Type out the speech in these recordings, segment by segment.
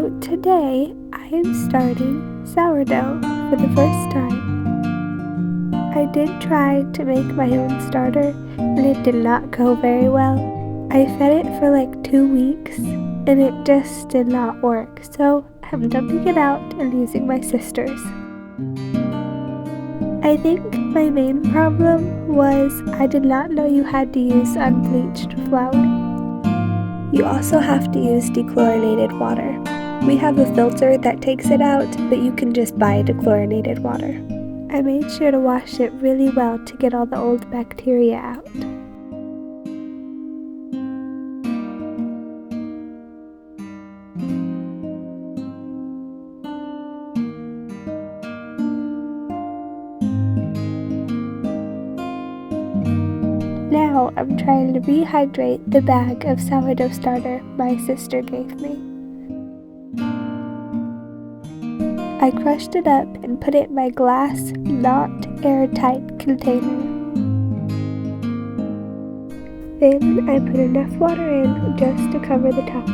So today I am starting sourdough for the first time. I did try to make my own starter and it did not go very well. I fed it for like 2 weeks and it just did not work, so I'm dumping it out and using my sister's. I think my main problem was I did not know you had to use unbleached flour. You also have to use dechlorinated water. We have a filter that takes it out, but you can just buy dechlorinated water. I made sure to wash it really well to get all the old bacteria out. Now I'm trying to rehydrate the bag of sourdough starter my sister gave me. I crushed it up and put it in my glass, not airtight container. Then I put enough water in just to cover the top.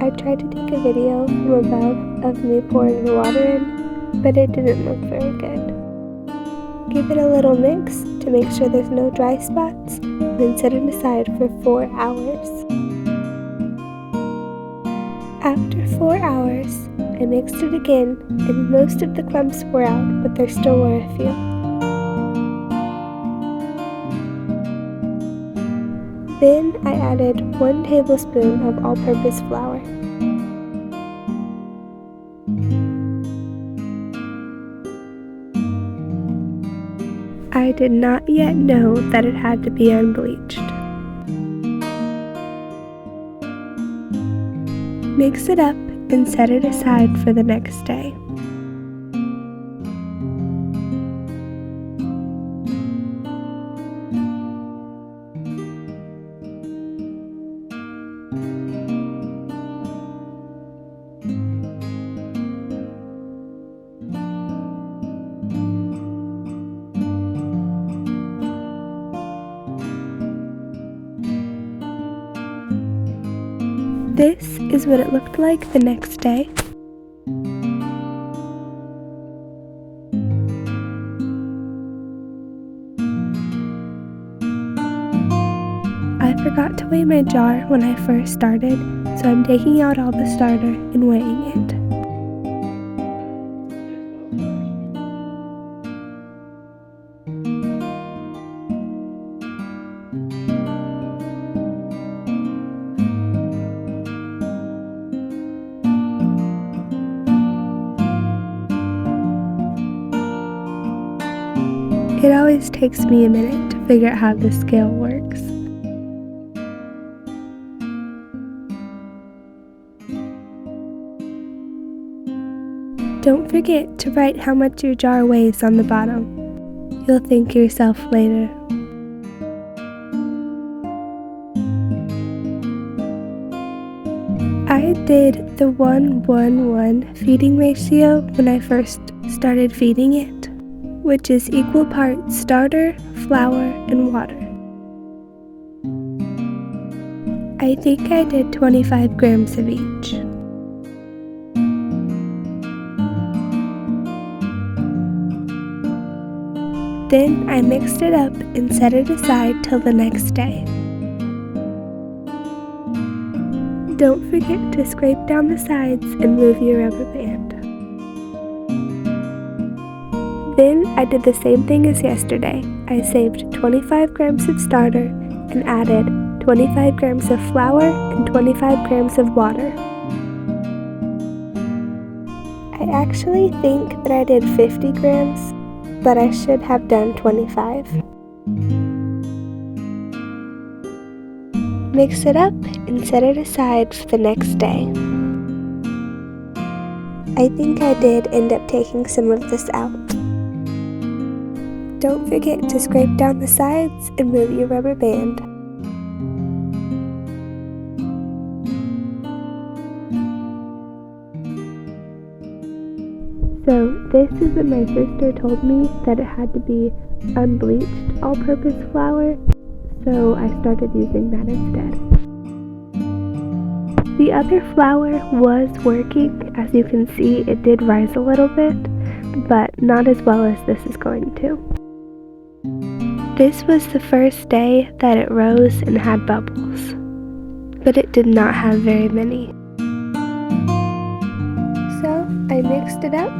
I tried to take a video from above of me pouring the water in, but it didn't look very good. Give it a little mix to make sure there's no dry spots, then set it aside for 4 hours. After 4 hours, I mixed it again and most of the clumps were out, but there still were a few. Then I added 1 tablespoon of all-purpose flour. I did not yet know that it had to be unbleached. Mix it up and set it aside for the next day. This is what it looked like the next day. I forgot to weigh my jar when I first started, so I'm taking out all the starter and weighing it. It always takes me a minute to figure out how this scale works. Don't forget to write how much your jar weighs on the bottom. You'll thank yourself later. I did the 1-1-1 feeding ratio when I first started feeding it, which is equal parts starter, flour, and water. I think I did 25 grams of each. Then I mixed it up and set it aside till the next day. Don't forget to scrape down the sides and move your rubber band. Then I did the same thing as yesterday. I saved 25 grams of starter and added 25 grams of flour and 25 grams of water. I actually think that I did 50 grams, but I should have done 25. Mix it up and set it aside for the next day. I think I did end up taking some of this out. Don't forget to scrape down the sides and move your rubber band. So this is what my sister told me, that it had to be unbleached all-purpose flour, so I started using that instead. The other flour was working. As you can see, it did rise a little bit, but not as well as this is going to. This was the first day that it rose and had bubbles, but it did not have very many. So I mixed it up,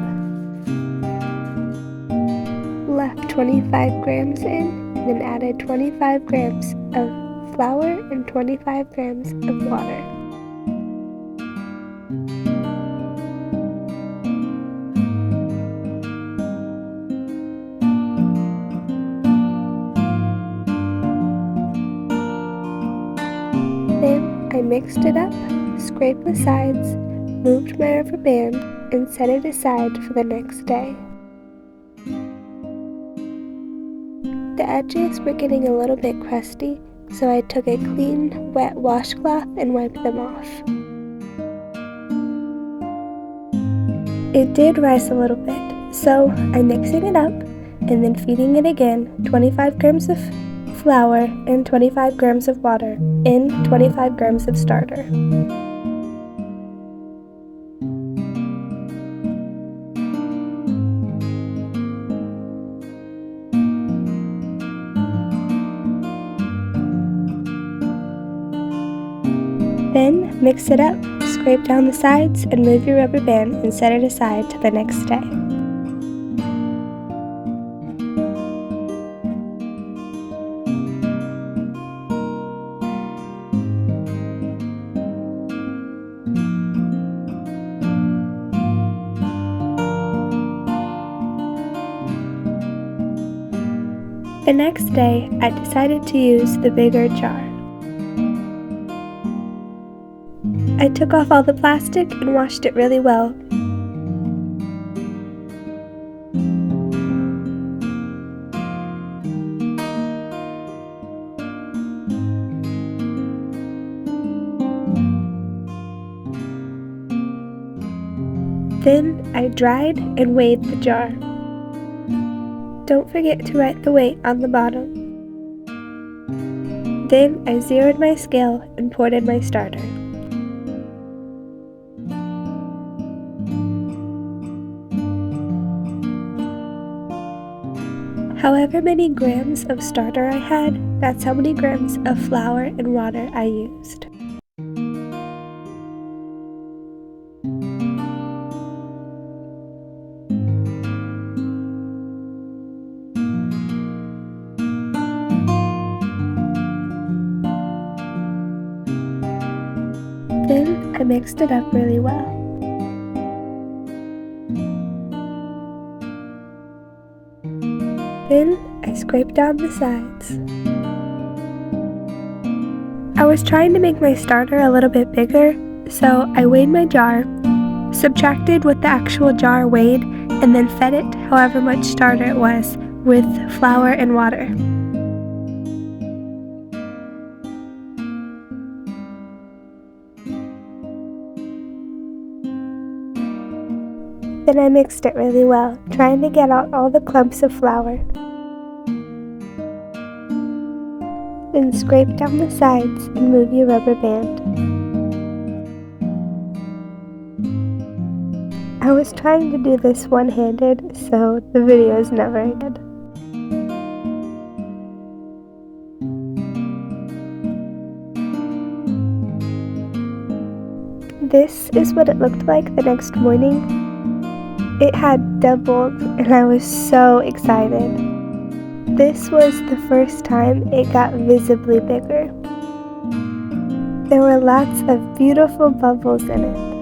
left 25 grams in, and then added 25 grams of flour and 25 grams of water. Then I mixed it up, scraped the sides, moved my rubber band, and set it aside for the next day. The edges were getting a little bit crusty, so I took a clean, wet washcloth and wiped them off. It did rise a little bit, so I'm mixing it up and then feeding it again 25 grams of flour and 25 grams of water in 25 grams of starter. Then mix it up, scrape down the sides, and move your rubber band and set it aside to the next day. The next day, I decided to use the bigger jar. I took off all the plastic and washed it really well. Then I dried and weighed the jar. Don't forget to write the weight on the bottom. Then I zeroed my scale and poured in my starter. However many grams of starter I had, that's how many grams of flour and water I used. Then I mixed it up really well. Then I scraped down the sides. I was trying to make my starter a little bit bigger, so I weighed my jar, subtracted what the actual jar weighed, and then fed it however much starter it was with flour and water. Then I mixed it really well, trying to get out all the clumps of flour. Then scrape down the sides and move your rubber band. I was trying to do this one-handed, so the video is never good. This is what it looked like the next morning. It had doubled, and I was so excited. This was the first time it got visibly bigger. There were lots of beautiful bubbles in it.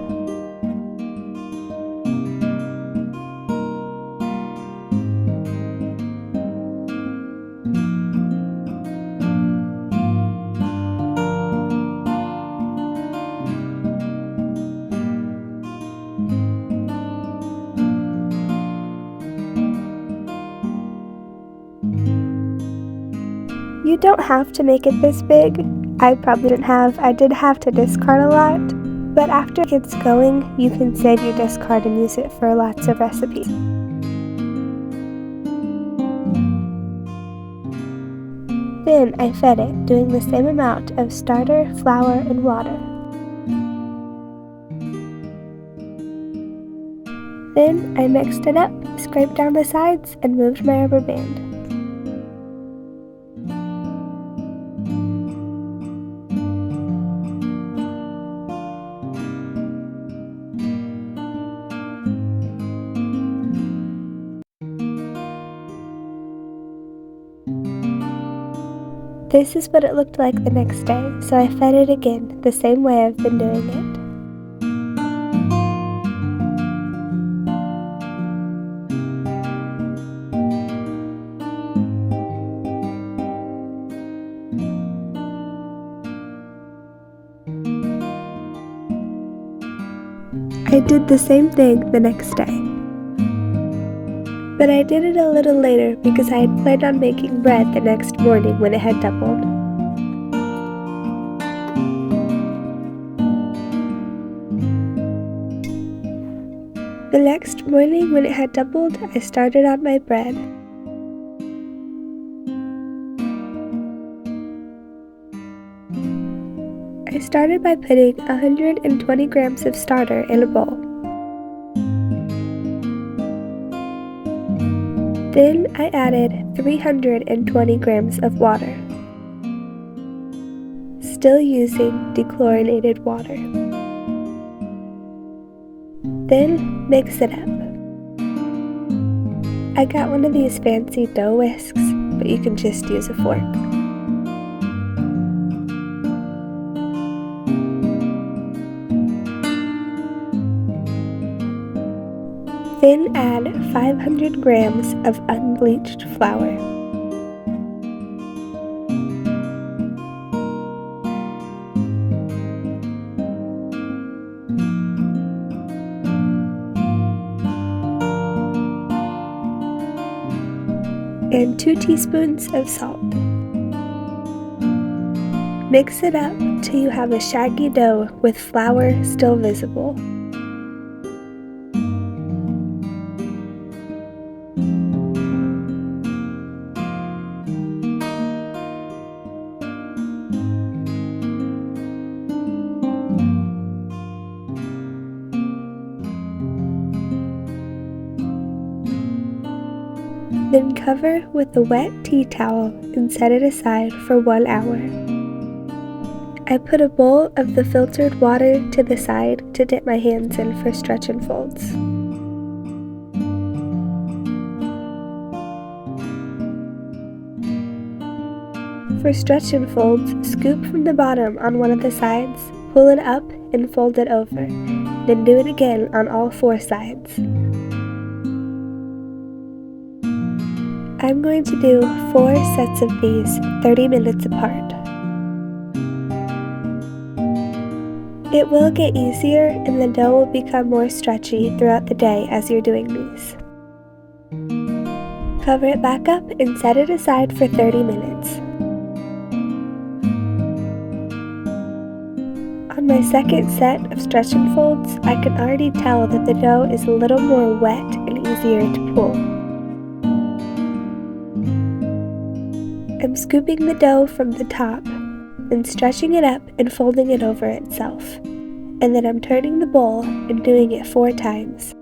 You don't have to make it this big. I did have to discard a lot, but after it gets going, you can save your discard and use it for lots of recipes. Then I fed it, doing the same amount of starter, flour, and water. Then I mixed it up, scraped down the sides, and moved my rubber band. This is what it looked like the next day, so I fed it again, the same way I've been doing it. I did the same thing the next day. But I did it a little later because I had planned on making bread the next morning when it had doubled. The next morning when it had doubled, I started on my bread. I started by putting 120 grams of starter in a bowl. Then I added 320 grams of water, still using dechlorinated water. Then mix it up. I got one of these fancy dough whisks, but you can just use a fork. Then add 500 grams of unbleached flour. And 2 teaspoons of salt. Mix it up till you have a shaggy dough with flour still visible. Then cover with a wet tea towel and set it aside for 1 hour. I put a bowl of the filtered water to the side to dip my hands in for stretch and folds. For stretch and folds, scoop from the bottom on one of the sides, pull it up and fold it over. Then do it again on all 4 sides. I'm going to do 4 sets of these 30 minutes apart. It will get easier and the dough will become more stretchy throughout the day as you're doing these. Cover it back up and set it aside for 30 minutes. On my second set of stretch and folds, I can already tell that the dough is a little more wet and easier to pull. I'm scooping the dough from the top, then stretching it up and folding it over itself. And then I'm turning the bowl and doing it 4 times.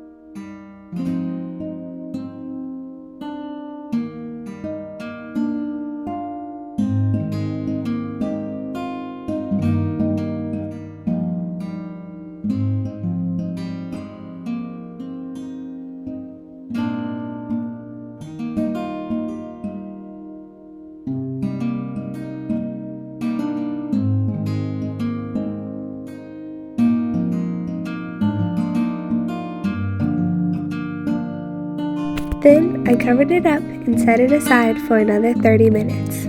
Then I covered it up and set it aside for another 30 minutes.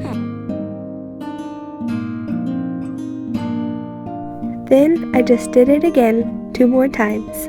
Then I just did it again 2 more times.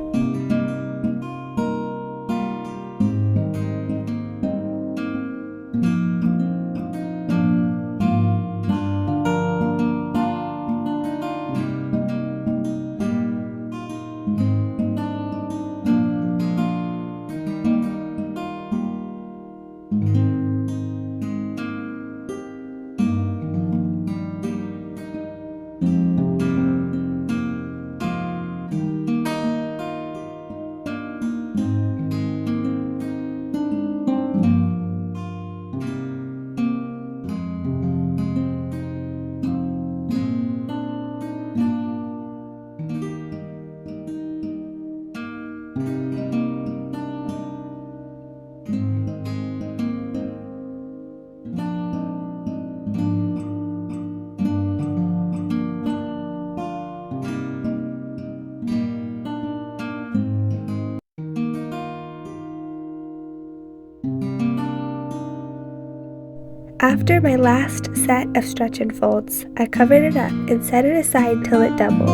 After my last set of stretch and folds, I covered it up and set it aside till it doubled.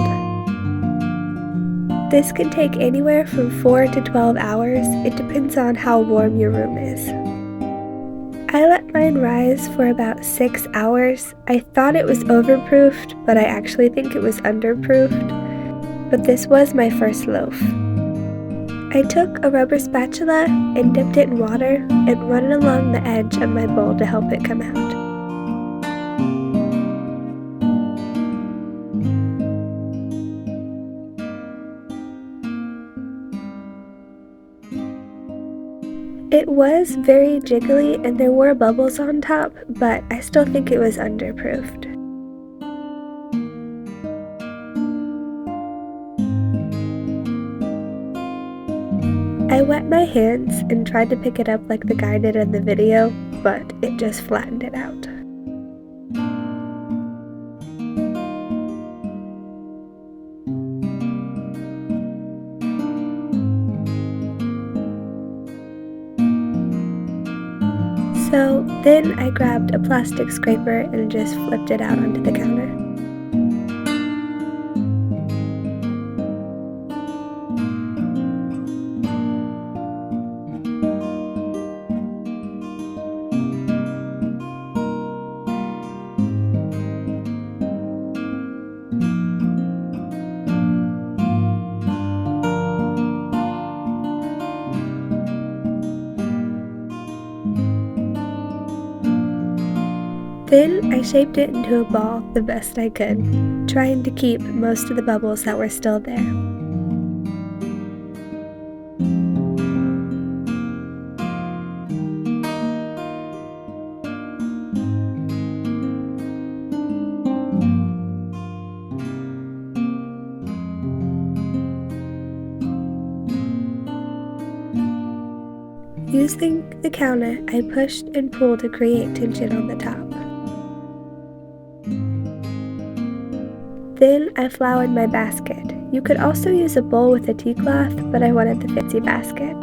This can take anywhere from 4 to 12 hours, it depends on how warm your room is. I let mine rise for about 6 hours. I thought it was overproofed, but I actually think it was underproofed. But this was my first loaf. I took a rubber spatula and dipped it in water and run it along the edge of my bowl to help it come out. It was very jiggly and there were bubbles on top, but I still think it was underproofed. I wet my hands and tried to pick it up like the guy did in the video, but it just flattened it out. So then I grabbed a plastic scraper and just flipped it out onto the counter. Then I shaped it into a ball the best I could, trying to keep most of the bubbles that were still there. Using the counter, I pushed and pulled to create tension on the top. Then I floured my basket. You could also use a bowl with a tea cloth, but I wanted the fancy basket.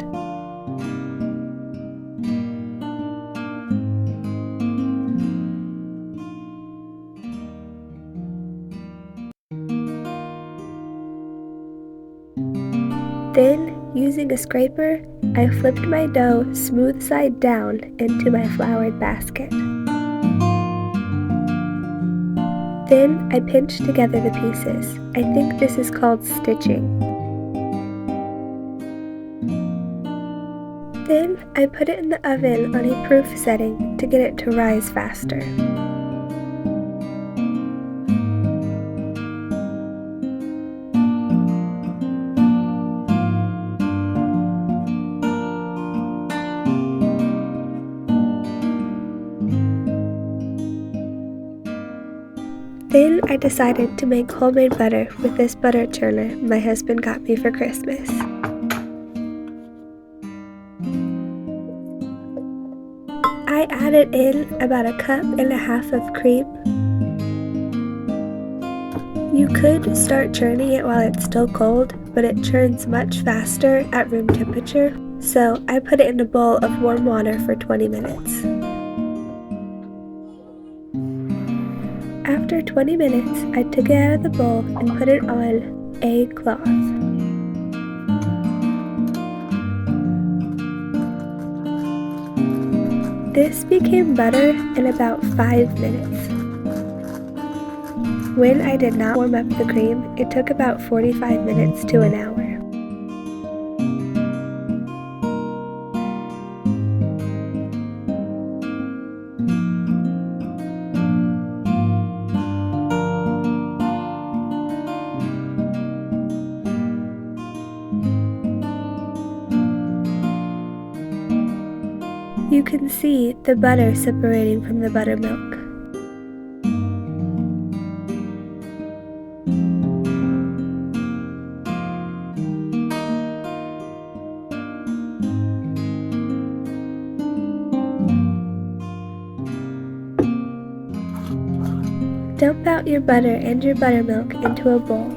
Then, using a scraper, I flipped my dough smooth side down into my floured basket. Then I pinched together the pieces. I think this is called stitching. Then I put it in the oven on a proof setting to get it to rise faster. Then I decided to make homemade butter with this butter churner my husband got me for Christmas. I added in about 1.5 cups of cream. You could start churning it while it's still cold, but it churns much faster at room temperature, so I put it in a bowl of warm water for 20 minutes. After 20 minutes, I took it out of the bowl and put it on a cloth. This became butter in about 5 minutes. When I did not warm up the cream, it took about 45 minutes to an hour. You can see the butter separating from the buttermilk. Dump out your butter and your buttermilk into a bowl.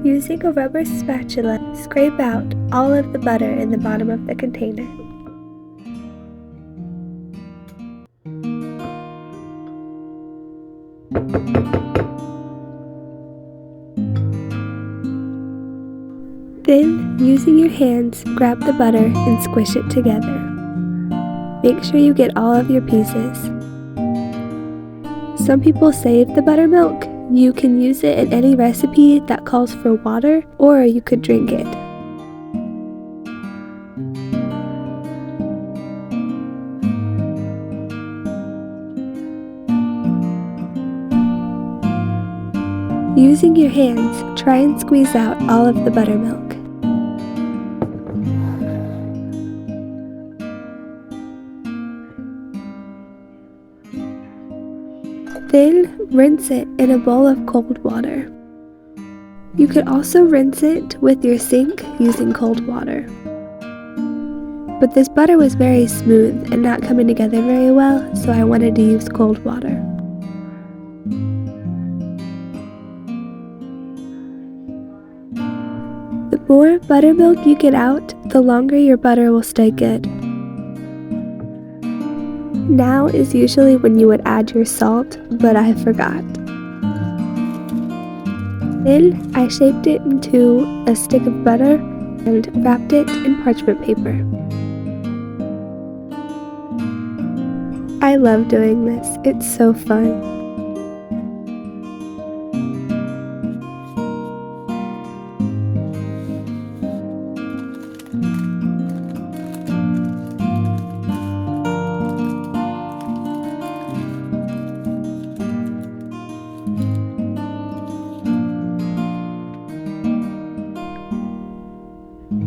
Using a rubber spatula, scrape out all of the butter in the bottom of the container. Then, using your hands, grab the butter and squish it together. Make sure you get all of your pieces. Some people save the buttermilk. You can use it in any recipe that calls for water, or you could drink it. Using your hands, try and squeeze out all of the buttermilk. Then, rinse it in a bowl of cold water. You could also rinse it with your sink using cold water. But this butter was very smooth and not coming together very well, so I wanted to use cold water. The more buttermilk you get out, the longer your butter will stay good. Now is usually when you would add your salt, but I forgot. Then I shaped it into a stick of butter and wrapped it in parchment paper. I love doing this, it's so fun.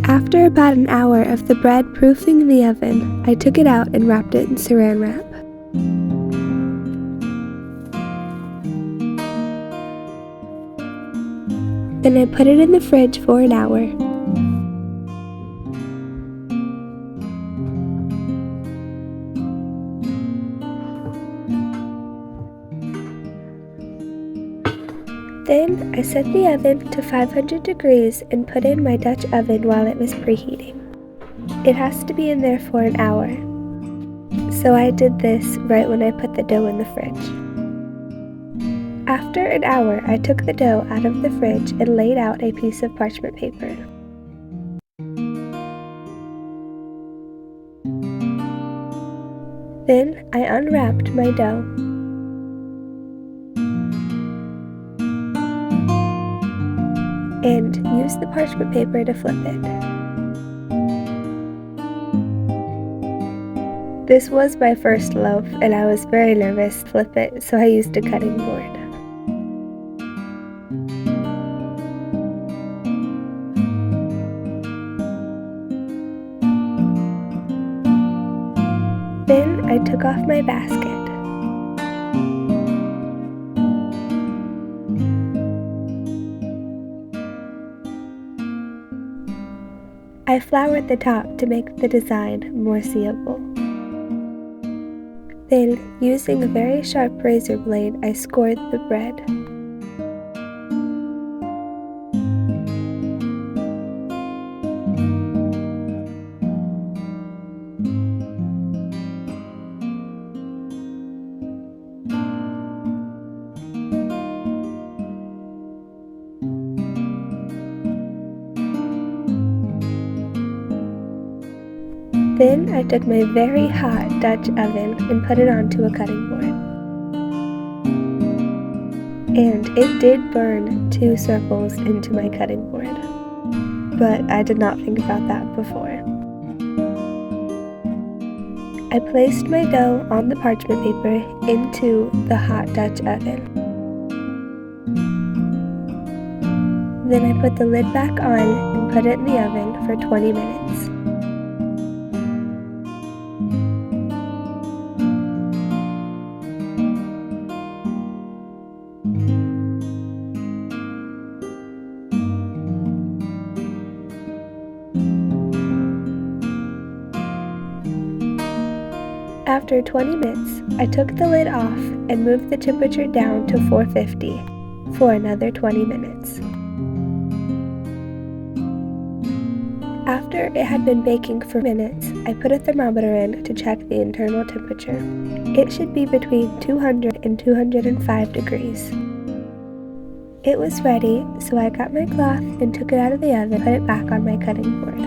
After about an hour of the bread proofing in the oven, I took it out and wrapped it in saran wrap. Then I put it in the fridge for an hour. Then I set the oven to 500 degrees and put in my Dutch oven while it was preheating. It has to be in there for an hour. So I did this right when I put the dough in the fridge. After an hour, I took the dough out of the fridge and laid out a piece of parchment paper. Then I unwrapped my dough. And use the parchment paper to flip it. This was my first loaf and I was very nervous to flip it, so I used a cutting board. Then I took off my basket. I floured the top to make the design more seeable. Then, using a very sharp razor blade, I scored the bread. Then I took my very hot Dutch oven and put it onto a cutting board. And it did burn 2 circles into my cutting board. But I did not think about that before. I placed my dough on the parchment paper into the hot Dutch oven. Then I put the lid back on and put it in the oven for 20 minutes. After 20 minutes, I took the lid off and moved the temperature down to 450 for another 20 minutes. After it had been baking for minutes, I put a thermometer in to check the internal temperature. It should be between 200 and 205 degrees. It was ready, so I got my cloth and took it out of the oven and put it back on my cutting board.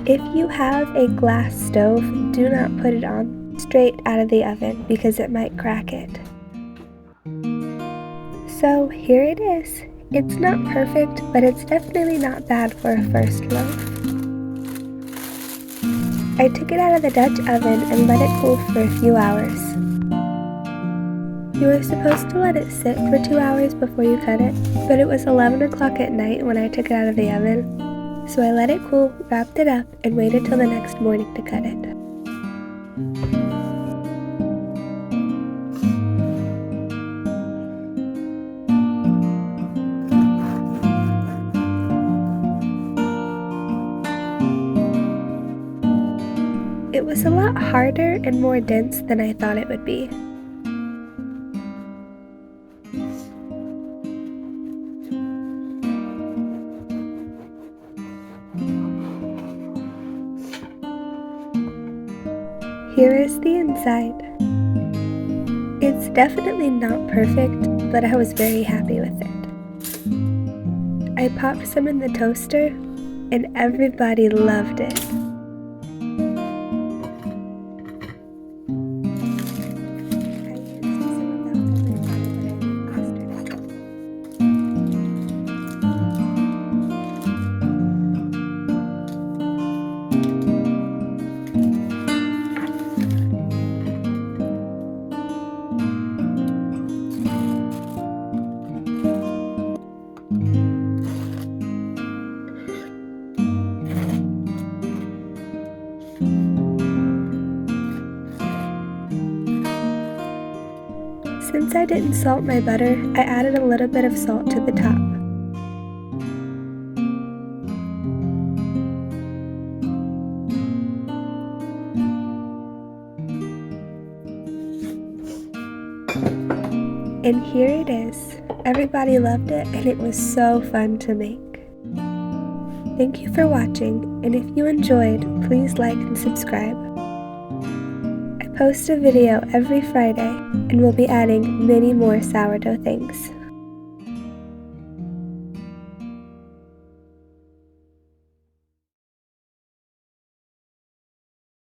If you have a glass stove, do not put it on straight out of the oven because it might crack it. So here it is. It's not perfect, but it's definitely not bad for a first loaf. I took it out of the Dutch oven and let it cool for a few hours. You were supposed to let it sit for 2 hours before you cut it, but it was 11 o'clock at night when I took it out of the oven, so I let it cool, wrapped it up, and waited till the next morning to cut it. It was a lot harder and more dense than I thought it would be. Here is the inside. It's definitely not perfect, but I was very happy with it. I popped some in the toaster, and everybody loved it. Since I didn't salt my butter, I added a little bit of salt to the top. And here it is. Everybody loved it, and it was so fun to make. Thank you for watching, and if you enjoyed, please like and subscribe. I post a video every Friday, and we'll be adding many more sourdough things.